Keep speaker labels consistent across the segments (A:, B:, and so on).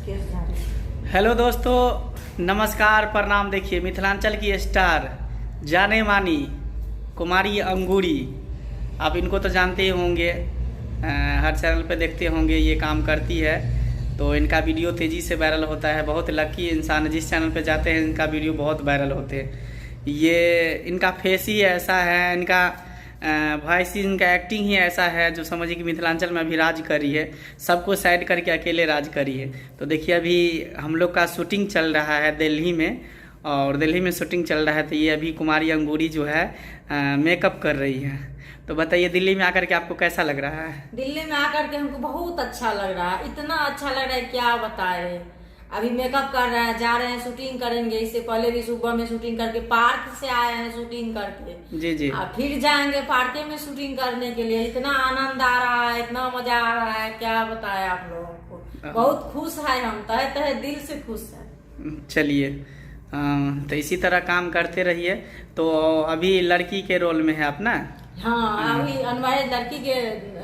A: Hello दोस्तों, नमस्कार, प्रणाम। देखिए मिथिलांचल की स्टार जाने मानी कुमारी अंगूरी, आप इनको तो जानते ही होंगे, हर चैनल पे देखते होंगे। ये काम करती है तो इनका वीडियो तेज़ी से वायरल होता है। बहुत लकी इंसान है, जिस चैनल पे जाते हैं इनका वीडियो बहुत वायरल होते हैं। ये इनका फेस ही ऐसा है, इनका वॉइस ही, इनका एक्टिंग ही ऐसा है जो समझिए कि मिथिलांचल में अभी राज करी है, सबको साइड करके अकेले राज करी है। तो देखिए अभी हम लोग का शूटिंग चल रहा है दिल्ली में, और दिल्ली में शूटिंग चल रहा है। तो ये अभी कुमारी अंगूरी जो है मेकअप कर रही है। तो बताइए दिल्ली में आकर के आपको कैसा लग रहा है?
B: दिल्ली में आकर के हमको बहुत अच्छा लग रहा है, इतना अच्छा लग रहा है क्या बताए। अभी मेकअप कर रहे हैं, जा रहे हैं शूटिंग करेंगे। इससे पहले भी सुबह में शूटिंग करके पार्क से आए हैं शूटिंग करके।
A: जी जी।
B: और फिर जाएंगे पार्क में शूटिंग करने के लिए। इतना आनंद आ रहा है, इतना मजा आ रहा है क्या बताए आप लोगों को। बहुत खुश है, हम तहे तहे दिल से खुश है।
A: चलिए, तो इसी तरह काम करते रहिए। तो अभी लड़की के रोल में है अपना?
B: हाँ, अभी अनमैरिड लड़की के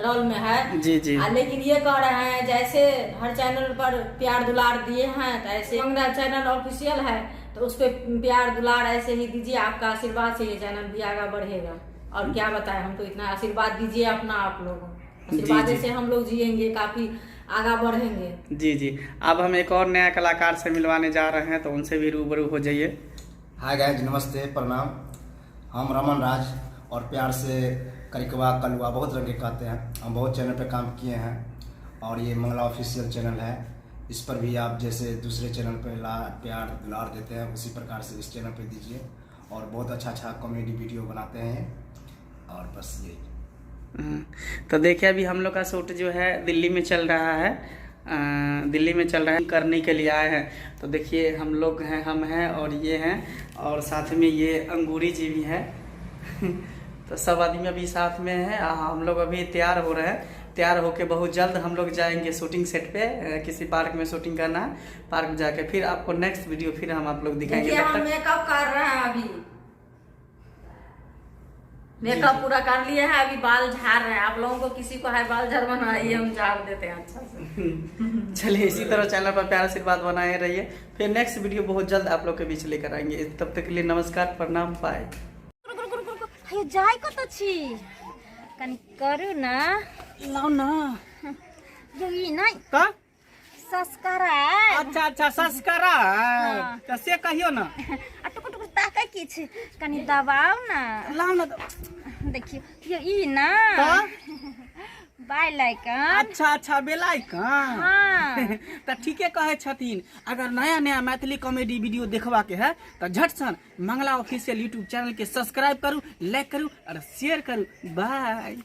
B: रोल में है।
A: जी जी।
B: लेकिन ये कह रहे हैं जैसे हर चैनल पर प्यार दुलार दिए हैं, तो ऐसे मंगना चैनल ऑफिशियल है तो उस पे प्यार दुलार ऐसे ही दीजिए। आपका आशीर्वाद से ये चैनल भी आगे बढ़ेगा। और क्या बताएं, हमको इतना आशीर्वाद दीजिए अपना, आप लोगों आशीर्वाद से हम लोग जिएंगे, काफी आगे बढ़ेंगे।
A: जी जी। अब हम एक और नया कलाकार से मिलवाने जा रहे हैं, तो उनसे भी रूबरू हो जाइए।
C: हाय गाइज, नमस्ते, प्रणाम। हम रमन राज और प्यार से करिकवा कलुआ बहुत रंग के कहते हैं। हम बहुत चैनल पे काम किए हैं और ये मंगला ऑफिशियल चैनल है। इस पर भी आप जैसे दूसरे चैनल पे प्यार दुलार देते हैं, उसी प्रकार से इस चैनल पे दीजिए। और बहुत अच्छा कॉमेडी वीडियो बनाते हैं और बस यही।
A: तो देखिए अभी हम लोग का शूट जो है दिल्ली में चल रहा है, दिल्ली में चल रहा है, करने के लिए आए हैं। तो देखिए हम लोग हैं, हम हैं और ये हैं, और साथ में ये अंगूरी जी भी है। तो सब आदमी अभी साथ में है। हम लोग अभी तैयार हो रहे हैं। तैयार होके बहुत जल्द हम लोग जाएंगे शूटिंग सेट पे। किसी पार्क में शूटिंग करना है, पार्क में जाके फिर आपको नेक्स्ट वीडियो फिर हम आप लोग दिखाएंगे।
B: हम मेकअप कर रहे हैं, अभी मेकअप पूरा कर लिए हैं, अभी बाल झाड़ रहे हैं। आप लोगों को किसी को है बाल झाड़ बनाइए, हम झाड़ देते हैं अच्छा से।
A: चलिए इसी तरह चैनल पर प्यार आशीर्वाद बनाए रहिए। फिर नेक्स्ट वीडियो बहुत जल्द आप लोग के बीच लेकर आएंगे। तब तक के लिए नमस्कार, प्रणाम, बाय।
D: जाय कत छी कनी करू ना,
A: लाओ ना
D: यो ई नहीं
A: का
D: सस्कारा।
A: अच्छा सस्कारा तो से कहियो ना।
D: टुक टुक ताकै की छी, कनी दबाओ ना।
A: लाओ ना
D: देखियो यो ई ना बाय लाइकन।
A: अच्छा बेलाइकन।
D: हाँ
A: तो ठीके कहे छथिन। अगर नया मैथिली कॉमेडी वीडियो देखवा के है तो झट सन मंगला ऑफिशियल यूट्यूब चैनल के सब्सक्राइब करू, लाइक करू और शेयर करू। बाय।